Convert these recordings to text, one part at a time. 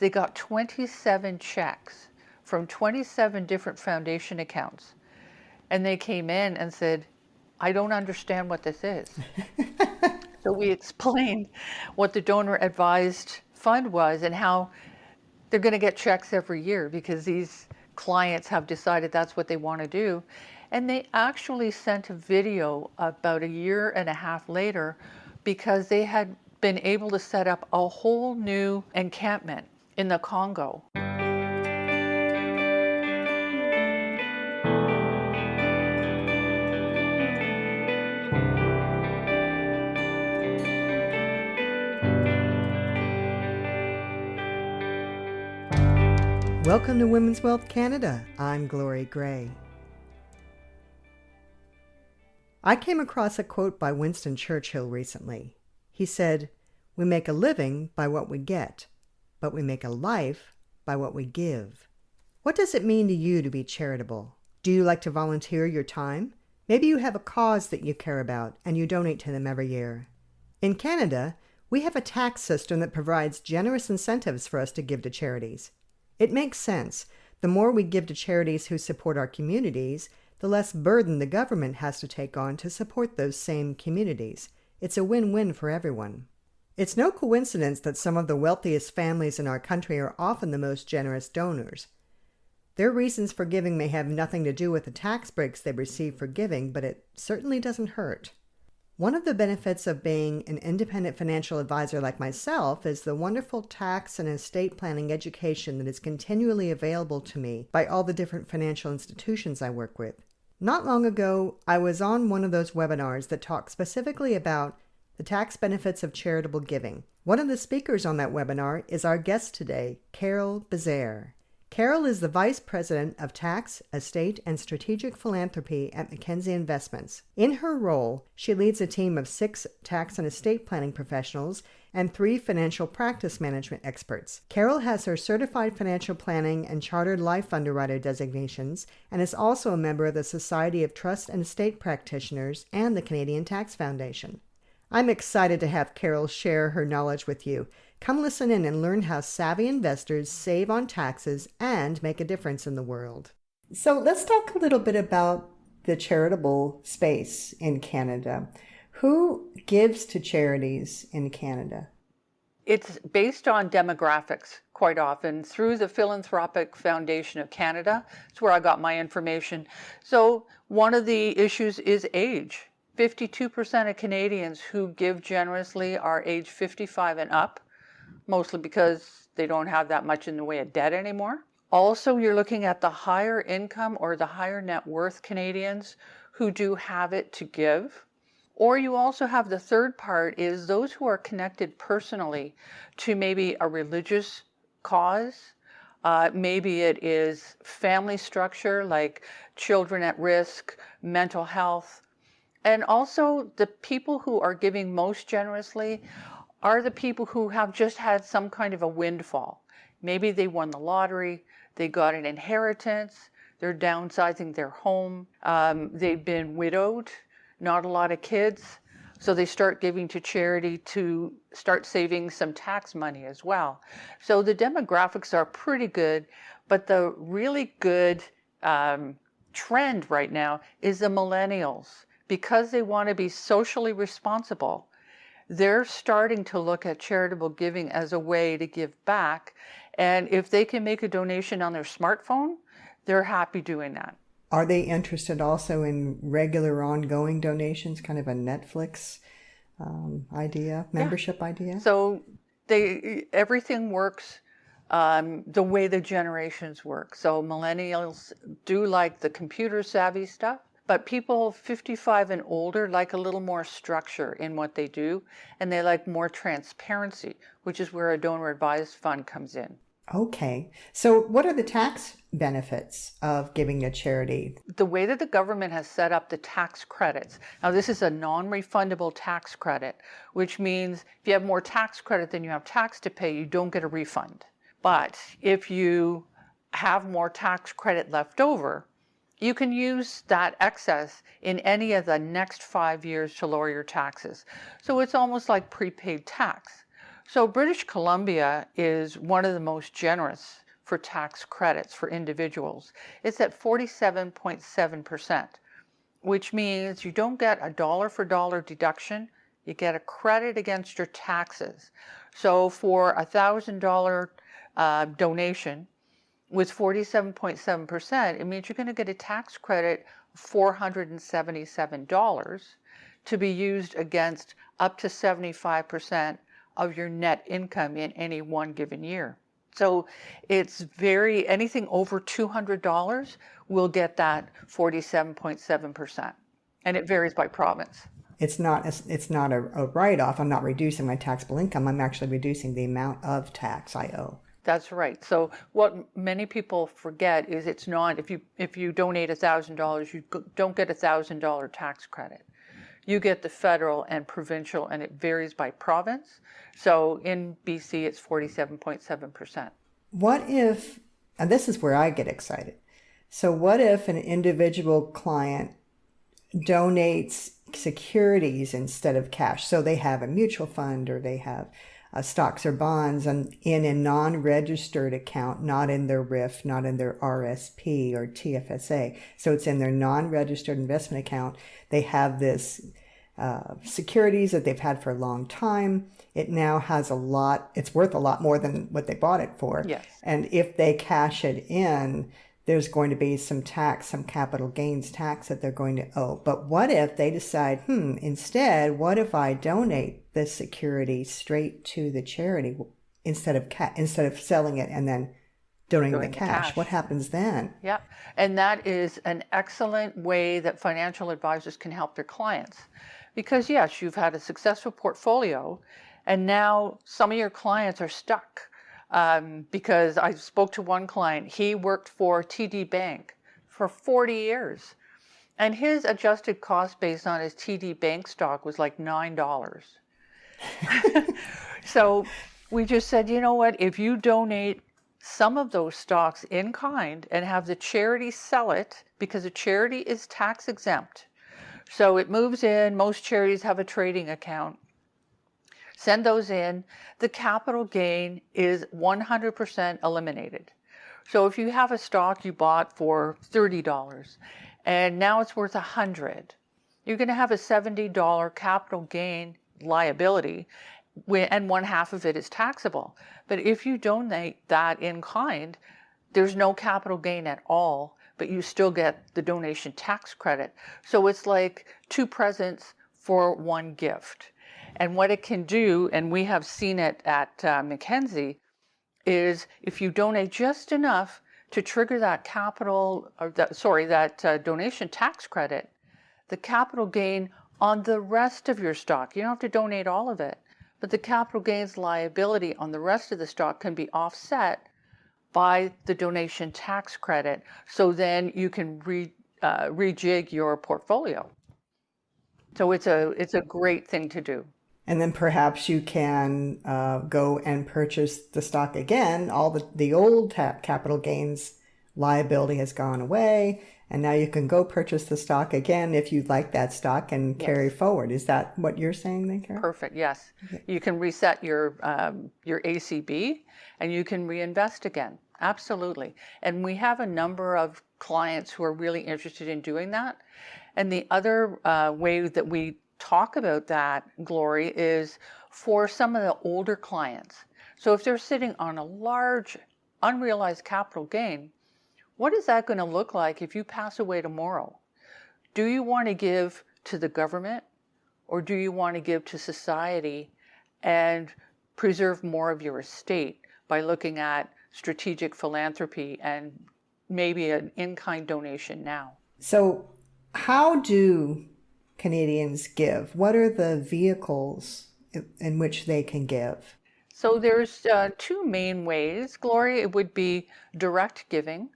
They got 27 checks from 27 different foundation accounts. And they came in and said, I don't understand what this is. So we explained what the donor advised fund was and how they're going to get checks every year because these clients have decided that's what they want to do. And they actually sent a video about a year and a half later because they had been able to set up a whole new encampment in the Congo. Welcome to Women's Wealth Canada. I'm Glory Gray. I came across a quote by Winston Churchill recently. He said, "We make a living by what we get, but we make a life by what we give." What does it mean to you to be charitable? Do you like to volunteer your time? Maybe you have a cause that you care about and you donate to them every year. In Canada, we have a tax system that provides generous incentives for us to give to charities. It makes sense. The more we give to charities who support our communities, the less burden the government has to take on to support those same communities. It's a win-win for everyone. It's no coincidence that some of the wealthiest families in our country are often the most generous donors. Their reasons for giving may have nothing to do with the tax breaks they receive for giving, but it certainly doesn't hurt. One of the benefits of being an independent financial advisor like myself is the wonderful tax and estate planning education that is continually available to me by all the different financial institutions I work with. Not long ago, I was on one of those webinars that talked specifically about the tax benefits of charitable giving. One of the speakers on that webinar is our guest today, Carol Bezaire. Carol is the Vice President of Tax, Estate, and Strategic Philanthropy at Mackenzie Investments. In her role, she leads a team of 6 tax and estate planning professionals and 3 financial practice management experts. Carol has her Certified Financial Planning and Chartered Life Underwriter designations and is also a member of the Society of Trust and Estate Practitioners and the Canadian Tax Foundation. I'm excited to have Carol share her knowledge with you. Come listen in and learn how savvy investors save on taxes and make a difference in the world. So let's talk a little bit about the charitable space in Canada. Who gives to charities in Canada? It's based on demographics quite often through the Philanthropic Foundation of Canada. It's where I got my information. So one of the issues is age. 52% of Canadians who give generously are age 55 and up, mostly because they don't have that much in the way of debt anymore. Also, you're looking at the higher income or the higher net worth Canadians who do have it to give. Or you also have the third part is those who are connected personally to maybe a religious cause. Maybe it is family structure like children at risk, mental health. And also the people who are giving most generously are the people who have just had some kind of a windfall. Maybe they won the lottery, they got an inheritance, they're downsizing their home, they've been widowed, not a lot of kids, so they start giving to charity to start saving some tax money as well. So the demographics are pretty good, but the really good trend right now is the millennials. Because they want to be socially responsible, they're starting to look at charitable giving as a way to give back. And if they can make a donation on their smartphone, they're happy doing that. Are they interested also in regular ongoing donations, kind of a Netflix idea, membership idea? So everything works the way the generations work. So millennials do like the computer savvy stuff. But people 55 and older like a little more structure in what they do, and they like more transparency, which is where a donor advised fund comes in. Okay. So what are the tax benefits of giving to charity? The way that the government has set up the tax credits, now this is a non-refundable tax credit, which means if you have more tax credit than you have tax to pay, you don't get a refund. But if you have more tax credit left over, you can use that excess in any of the next 5 years to lower your taxes. So it's almost like prepaid tax. So British Columbia is one of the most generous for tax credits for individuals. It's at 47.7%, which means you don't get a dollar for dollar deduction, you get a credit against your taxes. So for a $1,000 donation with 47.7%, it means you're going to get a tax credit of $477 to be used against up to 75% of your net income in any one given year. So it's anything over $200 will get that 47.7%. And it varies by province. It's not a write-off. I'm not reducing my taxable income. I'm actually reducing the amount of tax I owe. That's right. So what many people forget is it's not, if you donate $1,000, you don't get $1,000 tax credit. You get the federal and provincial, and it varies by province. So in BC, it's 47.7%. What if, and this is where I get excited. So what if an individual client donates securities instead of cash? So they have a mutual fund, or they have stocks or bonds in a non-registered account, not in their RIF, not in their RSP or TFSA. So it's in their non-registered investment account. They have this securities that they've had for a long time. It now has it's worth a lot more than what they bought it for. Yes. And if they cash it in, there's going to be some capital gains tax that they're going to owe. But what if they decide, instead, what if I donate the security straight to the charity instead of selling it and then donating the cash? What happens then? Yeah, and that is an excellent way that financial advisors can help their clients. Because yes, you've had a successful portfolio, and now some of your clients are stuck. Because I spoke to one client, he worked for TD Bank for 40 years. And his adjusted cost based on his TD Bank stock was like $9. So we just said, you know what, if you donate some of those stocks in kind and have the charity sell it, because a charity is tax exempt. So it moves in, most charities have a trading account. Send those in. The capital gain is 100% eliminated. So if you have a stock you bought for $30 and now it's worth $100, you're going to have a $70 capital gain liability, and one half of it is taxable. But if you donate that in kind, there's no capital gain at all, but you still get the donation tax credit. So it's like two presents for one gift. And what it can do, and we have seen it at Mackenzie, is if you donate just enough to trigger that donation tax credit, the capital gain on the rest of your stock, you don't have to donate all of it, but the capital gains liability on the rest of the stock can be offset by the donation tax credit. So then you can rejig your portfolio. So it's a great thing to do. And then perhaps you can go and purchase the stock again. All the old capital gains liability has gone away, and now you can go purchase the stock again if you like that stock and carry forward. Is that what you're saying then, Karen? Perfect, yes. Okay. You can reset your ACB and you can reinvest again. Absolutely. And we have a number of clients who are really interested in doing that. And the other way that we talk about that, Glory, is for some of the older clients. So if they're sitting on a large unrealized capital gain, what is that going to look like if you pass away tomorrow? Do you want to give to the government, or do you want to give to society and preserve more of your estate by looking at strategic philanthropy and maybe an in-kind donation now? So how do Canadians give? What are the vehicles in which they can give? So there's two main ways, Gloria. It would be direct giving,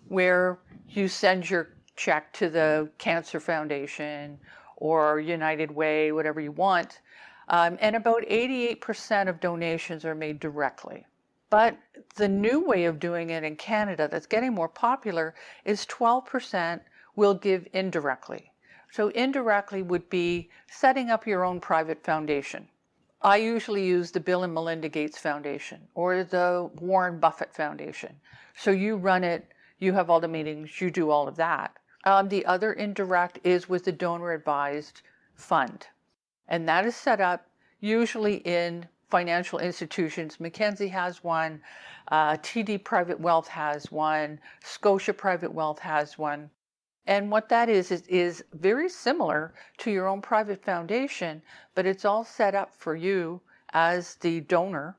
where you send your check to the Cancer Foundation or United Way, whatever you want. And about 88% of donations are made directly. But the new way of doing it in Canada that's getting more popular is 12% will give indirectly. So indirectly would be setting up your own private foundation. I usually use the Bill and Melinda Gates Foundation or the Warren Buffett Foundation. So you run it, you have all the meetings, you do all of that. The other indirect is with the donor advised fund. And that is set up usually in financial institutions. Mackenzie has one, TD Private Wealth has one, Scotia Private Wealth has one. And what that is very similar to your own private foundation, but it's all set up for you as the donor.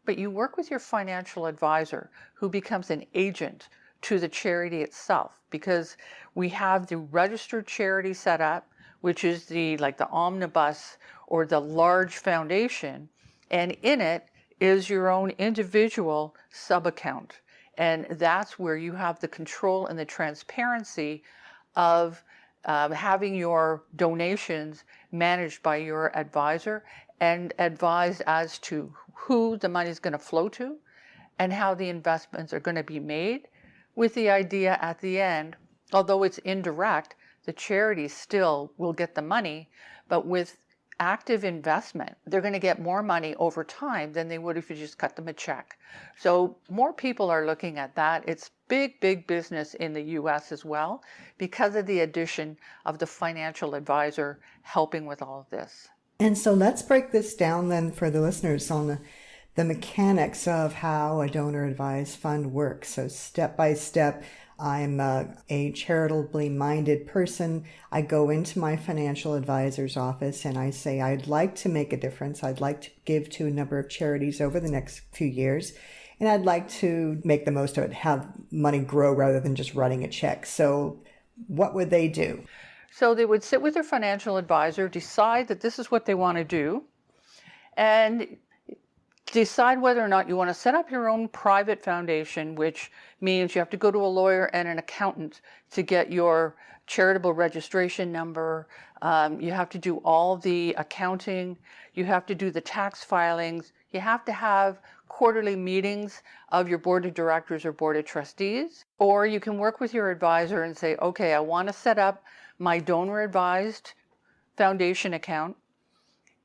But you work with your financial advisor who becomes an agent to the charity itself, because we have the registered charity set up, which is the omnibus or the large foundation, and in it is your own individual sub-account. And that's where you have the control and the transparency of having your donations managed by your advisor and advised as to who the money is going to flow to and how the investments are going to be made, with the idea at the end, although it's indirect, the charity still will get the money, but with active investment, they're going to get more money over time than they would if you just cut them a check. So more people are looking at that. It's big business in the US as well because of the addition of the financial advisor helping with all of this. And so let's break this down then for the listeners on the mechanics of how a donor advised fund works. So step by step, I'm a charitably minded person. I go into my financial advisor's office and I say, I'd like to make a difference. I'd like to give to a number of charities over the next few years. And I'd like to make the most of it, have money grow rather than just writing a check. So what would they do? So they would sit with their financial advisor, decide that this is what they want to do, and decide whether or not you want to set up your own private foundation, which means you have to go to a lawyer and an accountant to get your charitable registration number. You have to do all the accounting. You have to do the tax filings. You have to have quarterly meetings of your board of directors or board of trustees. Or you can work with your advisor and say, okay, I want to set up my donor advised foundation account.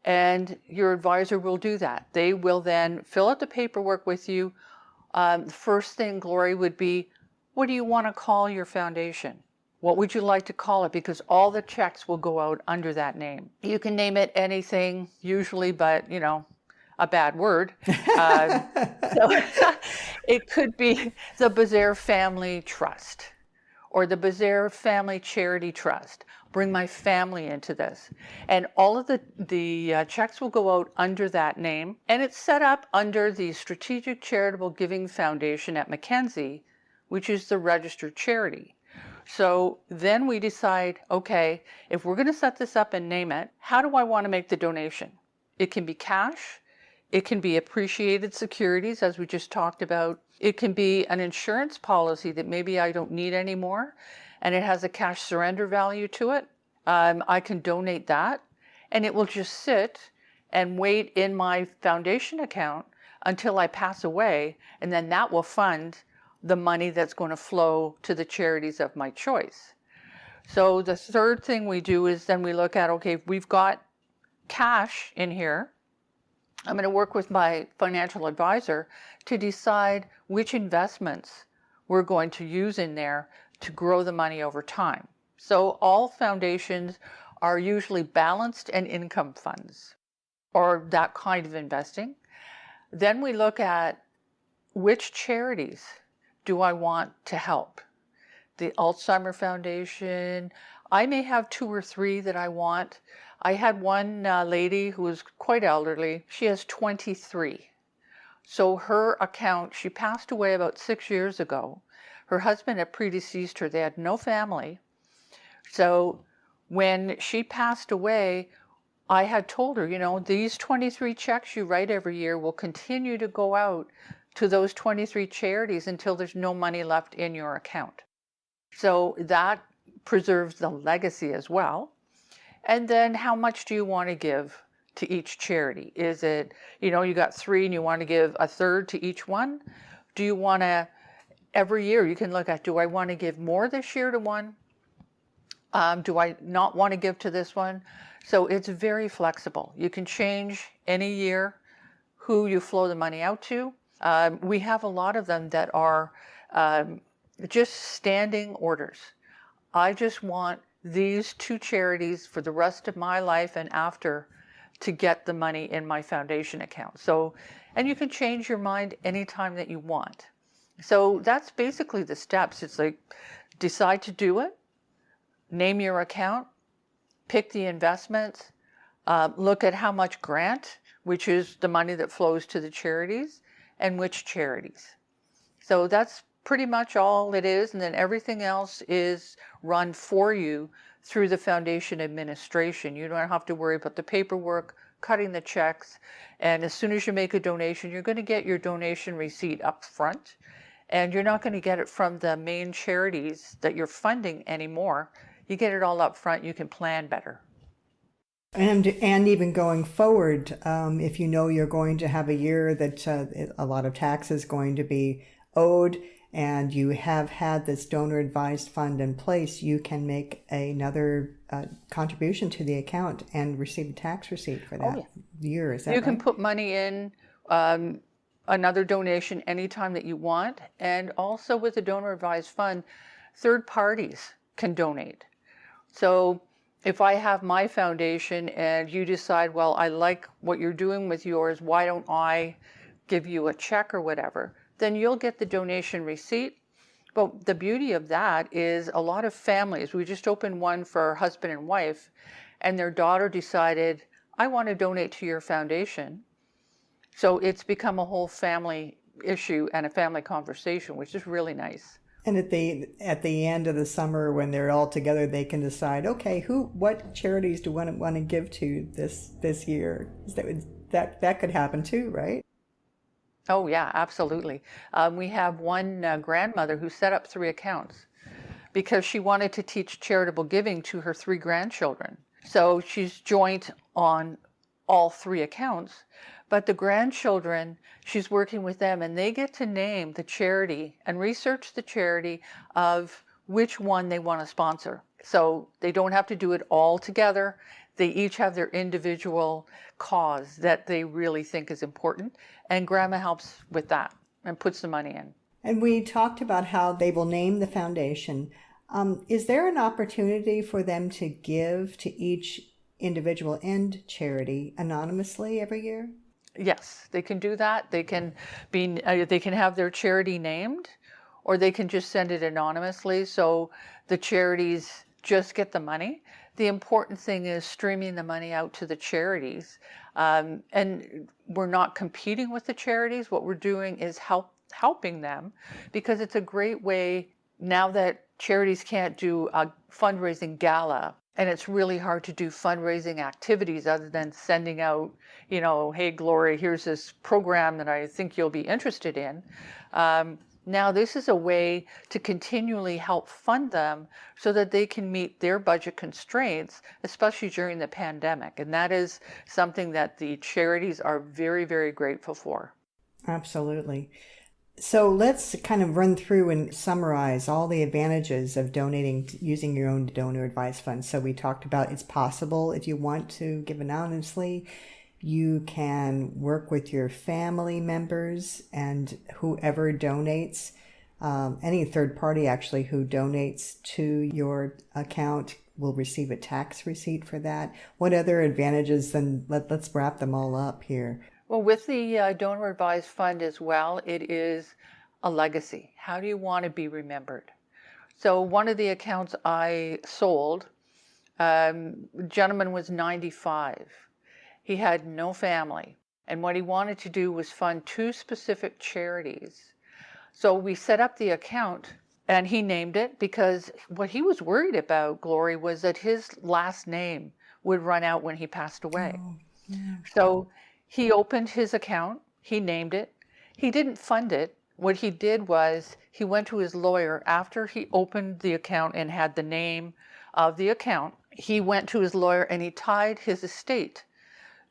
And your advisor will do that. They will then fill out the paperwork with you. The first thing, Glory, would be, what do you want to call your foundation? What would you like to call it? Because all the checks will go out under that name. You can name it anything, usually, but, a bad word. So it could be the Bezaire Family Trust or the Bezaire Family Charity Trust. Bring my family into this. And all of the checks will go out under that name. And it's set up under the Strategic Charitable Giving Foundation at Mackenzie, which is the registered charity. So then we decide, okay, if we're going to set this up and name it, how do I want to make the donation? It can be cash. It can be appreciated securities, as we just talked about. It can be an insurance policy that maybe I don't need anymore, and it has a cash surrender value to it. I can donate that, and it will just sit and wait in my foundation account until I pass away, and then that will fund the money that's going to flow to the charities of my choice. So the third thing we do is then we look at, okay, if we've got cash in here, I'm going to work with my financial advisor to decide which investments we're going to use in there to grow the money over time. So all foundations are usually balanced and income funds or that kind of investing. Then we look at which charities do I want to help. The Alzheimer Foundation, I may have 2 or 3 that I want. I had one lady who was quite elderly. She has 23. So her account, she passed away about 6 years ago. Her husband had predeceased her. They had no family. So when she passed away, I had told her, these 23 checks you write every year will continue to go out to those 23 charities until there's no money left in your account. So that preserves the legacy as well. And then how much do you want to give to each charity? Is it, you got 3 and you want to give a third to each one? Do you want to, every year you can look at, do I want to give more this year to one Do I not want to give to this one? So it's very flexible. You can change any year who you flow the money out to. We have a lot of them that are just standing orders. I just want these two charities for the rest of my life and after to get the money in my foundation account. So, and you can change your mind anytime that you want. So that's basically the steps. It's like decide to do it, name your account, pick the investments, look at how much grant, which is the money that flows to the charities, and which charities. So that's pretty much all it is. And then everything else is run for you through the foundation administration. You don't have to worry about the paperwork, cutting the checks. And as soon as you make a donation, you're going to get your donation receipt up front. And you're not going to get it from the main charities that you're funding anymore. You get it all up front. You can plan better. And even going forward, if you know you're going to have a year that a lot of tax is going to be owed, and you have had this donor advised fund in place, you can make another contribution to the account and receive a tax receipt for that year. Is that right? You can put money in another donation anytime that you want. And also with the donor advised fund, third parties can donate. So if I have my foundation and you decide, well, I like what you're doing with yours, why don't I give you a check or whatever, then you'll get the donation receipt. But the beauty of that is a lot of families, we just opened one for husband and wife, and their daughter decided, I want to donate to your foundation. So it's become a whole family issue and a family conversation, which is really nice. And at the end of the summer, when they're all together, they can decide, okay, what charities do we want to give to this year? That could happen too, right? Oh yeah, absolutely. We have one grandmother who set up 3 accounts because she wanted to teach charitable giving to her 3 grandchildren. So she's joint on all 3 accounts, but the grandchildren, she's working with them and they get to name the charity and research the charity of which one they want to sponsor. So they don't have to do it all together. They each have their individual cause that they really think is important, and Grandma helps with that and puts the money in. And we talked about how they will name the foundation. Is there an opportunity for them to give to each individual and charity anonymously every year? Yes, they can do that. They can have their charity named, or they can just send it anonymously. So the charities just get the money. The important thing is streaming the money out to the charities. And we're not competing with the charities. What we're doing is helping them, because it's a great way now that charities can't do a fundraising gala, and it's really hard to do fundraising activities other than sending out, hey, Glory, here's this program that I think you'll be interested in. Now, this is a way to continually help fund them so that they can meet their budget constraints, especially during the pandemic. And that is something that the charities are very, very grateful for. Absolutely. So let's kind of run through and summarize all the advantages of donating using your own donor advised fund. So we talked about it's possible if you want to give anonymously. You can work with your family members and whoever donates, any third party actually who donates to your account will receive a tax receipt for that. What other advantages? Then let's wrap them all up here. Well, with the donor advised fund as well, it is a legacy. How do you want to be remembered? So one of the accounts I sold, gentleman was 95. He had no family, and what he wanted to do was fund 2 specific charities. So we set up the account, and he named it because what he was worried about, Glory, was that his last name would run out when he passed away. Oh, yeah. So he opened his account, he named it, he didn't fund it. What he did was he went to his lawyer after he opened the account and had the name of the account. He went to his lawyer and he tied his estate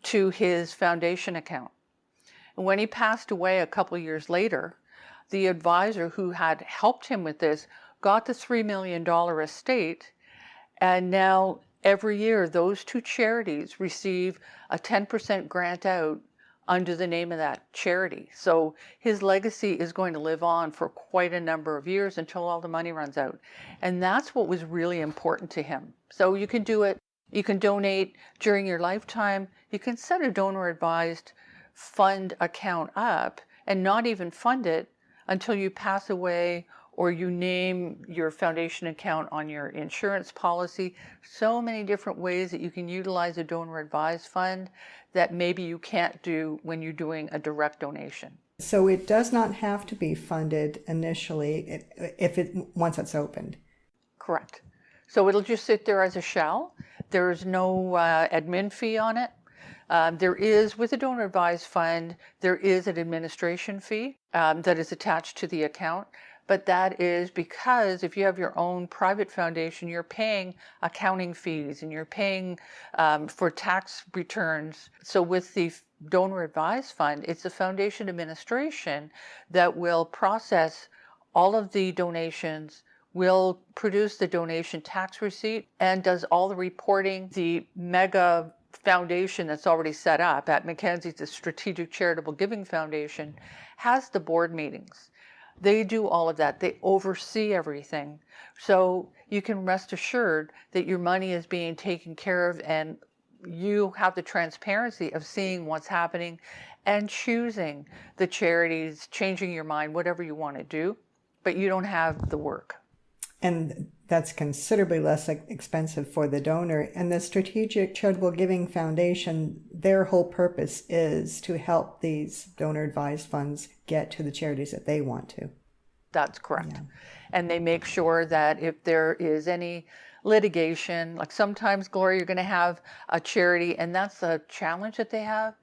to his foundation account. And when he passed away a couple of years later, the advisor who had helped him with this got the $3 million estate, And now every year, those two charities receive a 10% grant out under the name of that charity. So his legacy is going to live on for quite a number of years until all the money runs out. And that's what was really important to him. So you can do it. You can donate during your lifetime. You can set a donor advised fund account up and not even fund it until you pass away or you name your foundation account on your insurance policy. So many different ways that you can utilize a donor advised fund that maybe you can't do when you're doing a direct donation. So it does not have to be funded initially once it's opened. Correct. So it'll just sit there as a shell. There's no admin fee on it. There is, with a donor advised fund, there is an administration fee that is attached to the account. But that is because if you have your own private foundation, you're paying accounting fees and you're paying for tax returns. So with the donor advised fund, it's the foundation administration that will process all of the donations, will produce the donation tax receipt, and does all the reporting. The mega foundation that's already set up at Mackenzie, the Strategic Charitable Giving Foundation, has the board meetings. They do all of that. They oversee everything. So you can rest assured that your money is being taken care of and you have the transparency of seeing what's happening and choosing the charities, changing your mind, whatever you want to do, but you don't have the work. And that's considerably less expensive for the donor. And the Strategic Charitable Giving Foundation, their whole purpose is to help these donor advised funds get to the charities that they want to. That's correct. Yeah. And they make sure that if there is any litigation, like sometimes, Gloria, you're going to have a charity, and that's a challenge that they have.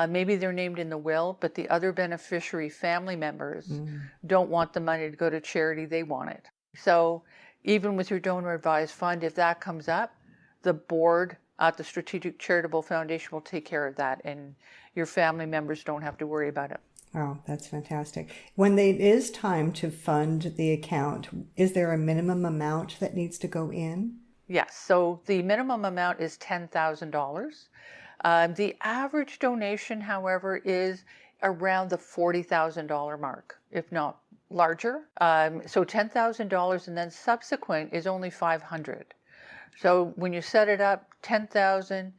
Maybe they're named in the will, but the other beneficiary family members don't want the money to go to charity, they want it. So even with your donor advised fund, if that comes up, the board at the Strategic Charitable Foundation will take care of that, and your family members don't have to worry about it. Oh, that's fantastic. When it is time to fund the account, is there a minimum amount that needs to go in? Yes, so the minimum amount is $10,000. The average donation, however, is around the $40,000 mark, if not larger. So $10,000, and then subsequent is only $500. So when you set it up, $10,000.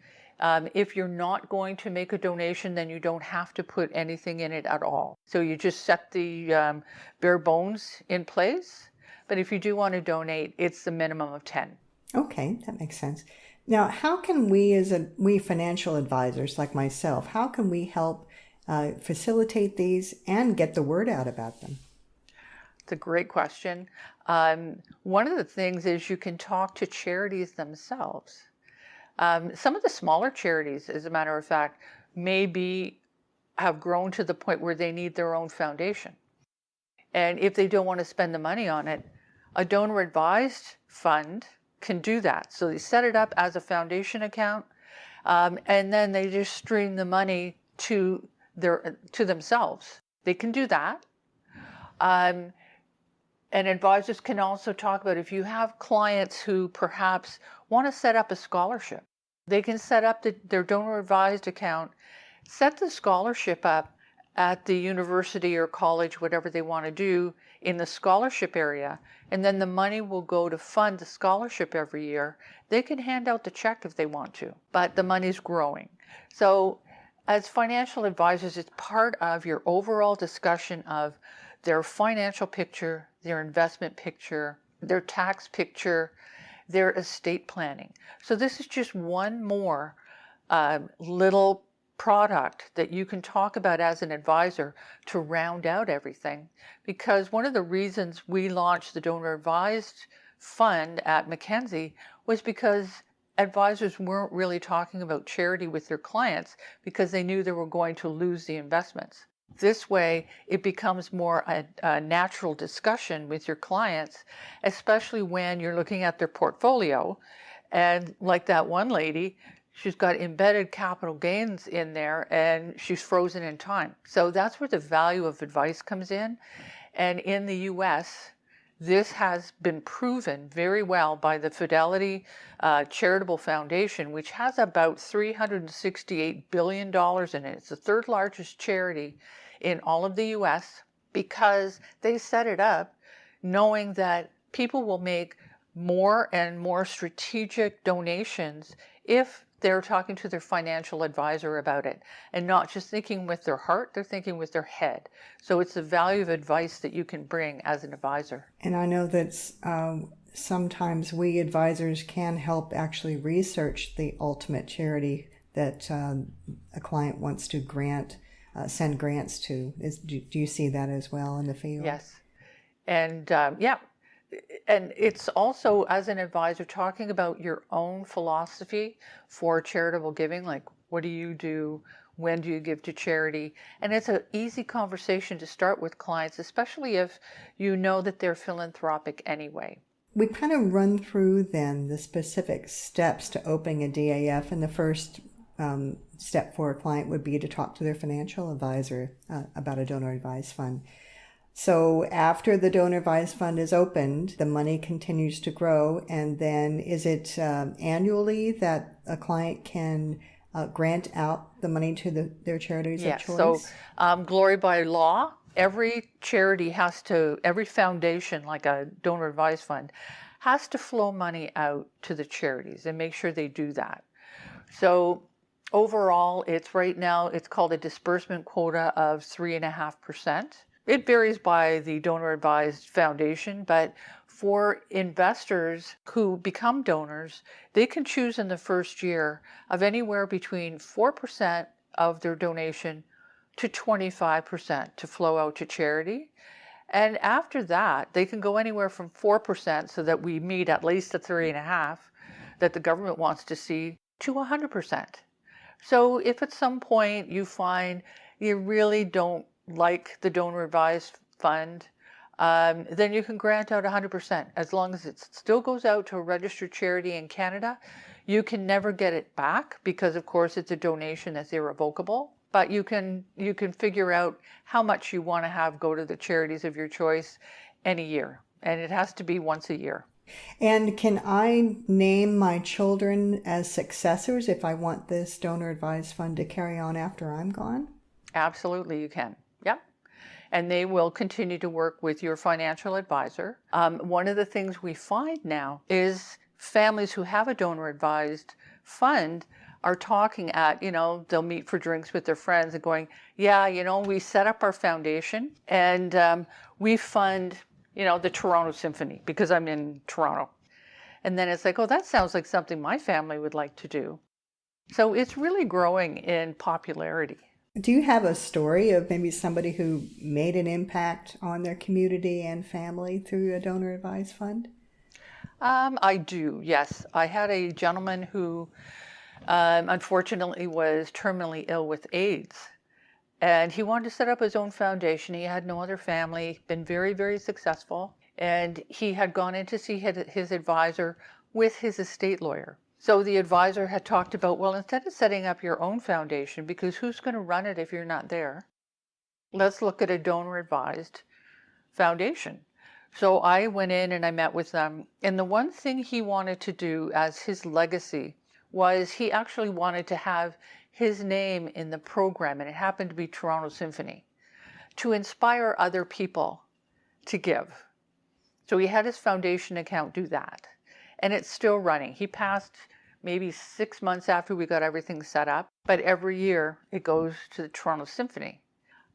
If you're not going to make a donation, then you don't have to put anything in it at all. So you just set the bare bones in place. But if you do want to donate, it's the minimum of 10. Okay, that makes sense. Now, how can we, we financial advisors like myself, how can we help facilitate these and get the word out about them? It's a great question. One of the things is you can talk to charities themselves. Some of the smaller charities, as a matter of fact, have grown to the point where they need their own foundation. And if they don't want to spend the money on it, a donor advised fund can do that. So they set it up as a foundation account, and then they just stream the money to themselves. They can do that. And advisors can also talk about if you have clients who perhaps want to set up a scholarship, they can set up their donor advised account, set the scholarship up at the university or college, whatever they want to do in the scholarship area, and then the money will go to fund the scholarship every year. They can hand out the check if they want to, but the money's growing. So as financial advisors, it's part of your overall discussion of their financial picture, their investment picture, their tax picture, their estate planning. So this is just one more little product that you can talk about as an advisor to round out everything. Because one of the reasons we launched the donor advised fund at Mackenzie was because advisors weren't really talking about charity with their clients because they knew they were going to lose the investments. This way, it becomes more a natural discussion with your clients, especially when you're looking at their portfolio. And like that one lady, she's got embedded capital gains in there and she's frozen in time. So that's where the value of advice comes in. And in the US, This has been proven very well by the Fidelity Charitable Foundation, which has about $368 billion in it. It's the third largest charity in all of the US, because they set it up knowing that people will make more and more strategic donations if they're talking to their financial advisor about it, and not just thinking with their heart, they're thinking with their head. So it's the value of advice that you can bring as an advisor. And I know that sometimes we advisors can help actually research the ultimate charity that a client wants to send grants to. Do you see that as well in the field? Yes. And yeah. And it's also, as an advisor, talking about your own philosophy for charitable giving, like what do you do, when do you give to charity? And it's an easy conversation to start with clients, especially if you know that they're philanthropic anyway. We kind of run through then the specific steps to opening a DAF, and the first step for a client would be to talk to their financial advisor about a donor advised fund. So after the donor advised fund is opened, the money continues to grow, and then is it annually that a client can grant out the money to their charities of choice? So glory by law, every charity every foundation, like a donor advised fund, has to flow money out to the charities and make sure they do that. So overall, right now it's called a disbursement quota of 3.5%. It varies by the donor advised foundation, but for investors who become donors, they can choose in the first year of anywhere between 4% of their donation to 25% to flow out to charity. And after that, they can go anywhere from 4%, so that we meet at least the 3.5% that the government wants to see, to 100%. So if at some point you find you really don't like the donor advised fund, then you can grant out 100%. As long as it still goes out to a registered charity in Canada, you can never get it back, because of course it's a donation that's irrevocable. But you can figure out how much you want to have go to the charities of your choice any year, and it has to be once a year. And can I name my children as successors if I want this donor advised fund to carry on after I'm gone? Absolutely, you can. Yep. And they will continue to work with your financial advisor. One of the things we find now is families who have a donor advised fund are talking they'll meet for drinks with their friends and going, yeah, we set up our foundation and we fund, the Toronto Symphony because I'm in Toronto. And then it's like, oh, that sounds like something my family would like to do. So it's really growing in popularity. Do you have a story of maybe somebody who made an impact on their community and family through a donor advised fund? I do, yes. I had a gentleman who unfortunately was terminally ill with AIDS, and he wanted to set up his own foundation. He had no other family, been very, very successful, and he had gone in to see his advisor with his estate lawyer. So the advisor had talked about, well, instead of setting up your own foundation, because who's going to run it if you're not there, let's look at a donor advised foundation. So I went in and I met with them. And the one thing he wanted to do as his legacy was he actually wanted to have his name in the program, and it happened to be Toronto Symphony, to inspire other people to give. So he had his foundation account do that. And it's still running. He passed maybe 6 months after we got everything set up, but every year it goes to the Toronto Symphony.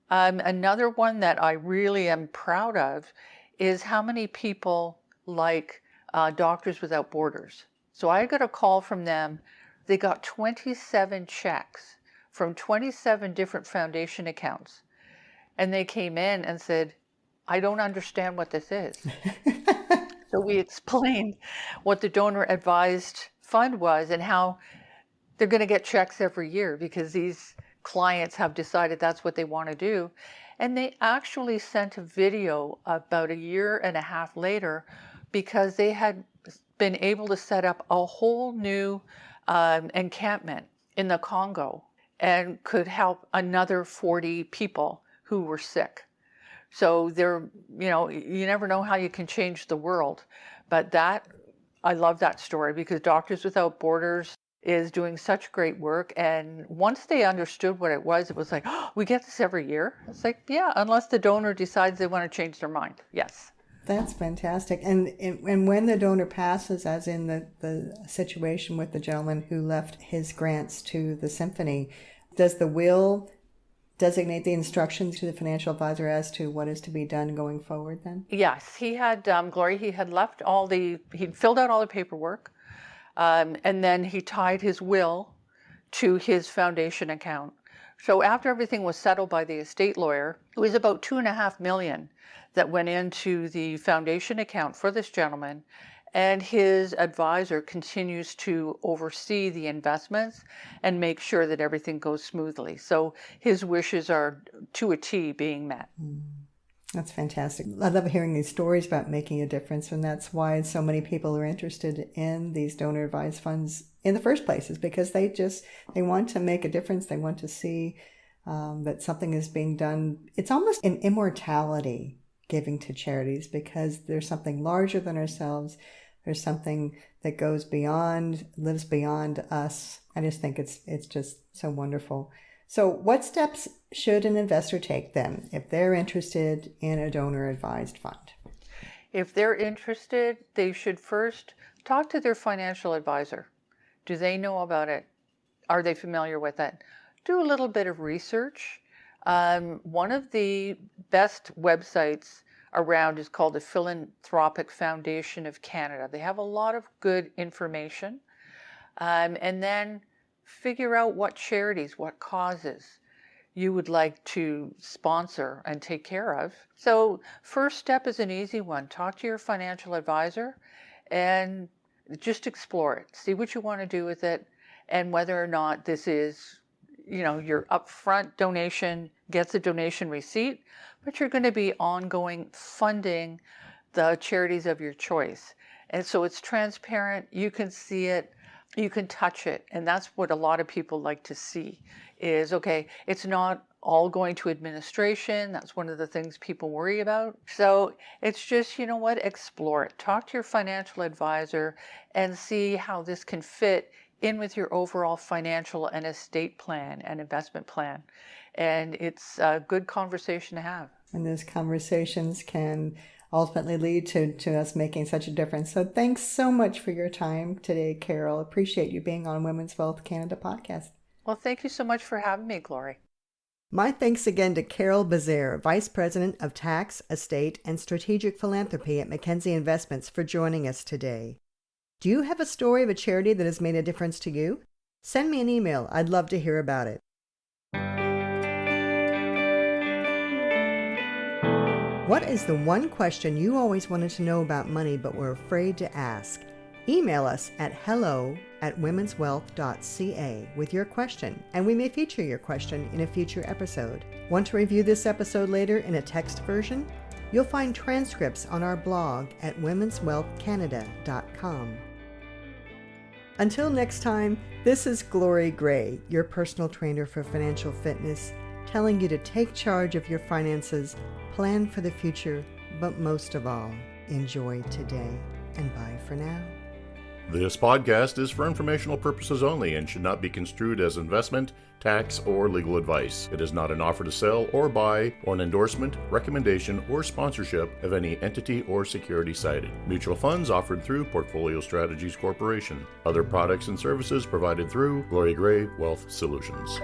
Another one that I really am proud of is how many people like Doctors Without Borders. So I got a call from them. They got 27 checks from 27 different foundation accounts. And they came in and said, I don't understand what this is. So we explained what the donor advised fund was and how they're going to get checks every year because these clients have decided that's what they want to do. And they actually sent a video about 1.5 years later, because they had been able to set up a whole new encampment in the Congo and could help another 40 people who were sick. So you never know how you can change the world. But I love that story because Doctors Without Borders is doing such great work. And once they understood what it was like, oh, we get this every year. It's like, yeah, unless the donor decides they want to change their mind. Yes. That's fantastic. And when the donor passes, as in the situation with the gentleman who left his grants to the symphony, does the will designate the instructions to the financial advisor as to what is to be done going forward then? Yes, he had, Gloria, he had he'd filled out all the paperwork, and then he tied his will to his foundation account. So after everything was settled by the estate lawyer, it was about $2.5 million that went into the foundation account for this gentleman, and his advisor continues to oversee the investments and make sure that everything goes smoothly. So his wishes are to a T being met. That's fantastic. I love hearing these stories about making a difference, and that's why so many people are interested in these donor advised funds in the first place, is because they want to make a difference. They want to see that something is being done. It's almost an immortality giving to charities, because there's something larger than ourselves. There's something that lives beyond us. I just think it's just so wonderful. So what steps should an investor take then if they're interested in a donor advised fund? If they're interested, they should first talk to their financial advisor. Do they know about it? Are they familiar with it? Do a little bit of research. One of the best websites around is called the Philanthropic Foundation of Canada. They have a lot of good information. And then figure out what charities, what causes you would like to sponsor and take care of. So first step is an easy one. Talk to your financial advisor and just explore it. See what you want to do with it and whether or not this is, your upfront donation gets a donation receipt, but you're going to be ongoing funding the charities of your choice. And so it's transparent. You can see it. You can touch it. And that's what a lot of people like to see is, okay, it's not all going to administration. That's one of the things people worry about. So it's just, explore it. Talk to your financial advisor and see how this can fit in with your overall financial and estate plan and investment plan. And it's a good conversation to have. And those conversations can ultimately lead to us making such a difference. So thanks so much for your time today, Carol. Appreciate you being on Women's Wealth Canada podcast. Well, thank you so much for having me, Glory. My thanks again to Carol Bezaire, Vice President of Tax, Estate, and Strategic Philanthropy at Mackenzie Investments, for joining us today. Do you have a story of a charity that has made a difference to you? Send me an email. I'd love to hear about it. What is the one question you always wanted to know about money but were afraid to ask? Email us at hello@womenswealth.ca with your question, and we may feature your question in a future episode. Want to review this episode later in a text version? You'll find transcripts on our blog at womenswealthcanada.com. Until next time, this is Glory Gray, your personal trainer for financial fitness, telling you to take charge of your finances, plan for the future, but most of all, enjoy today. And bye for now. This podcast is for informational purposes only and should not be construed as investment, tax, or legal advice. It is not an offer to sell or buy, or an endorsement, recommendation, or sponsorship of any entity or security cited. Mutual funds offered through Portfolio Strategies Corporation. Other products and services provided through Glory Gray Wealth Solutions.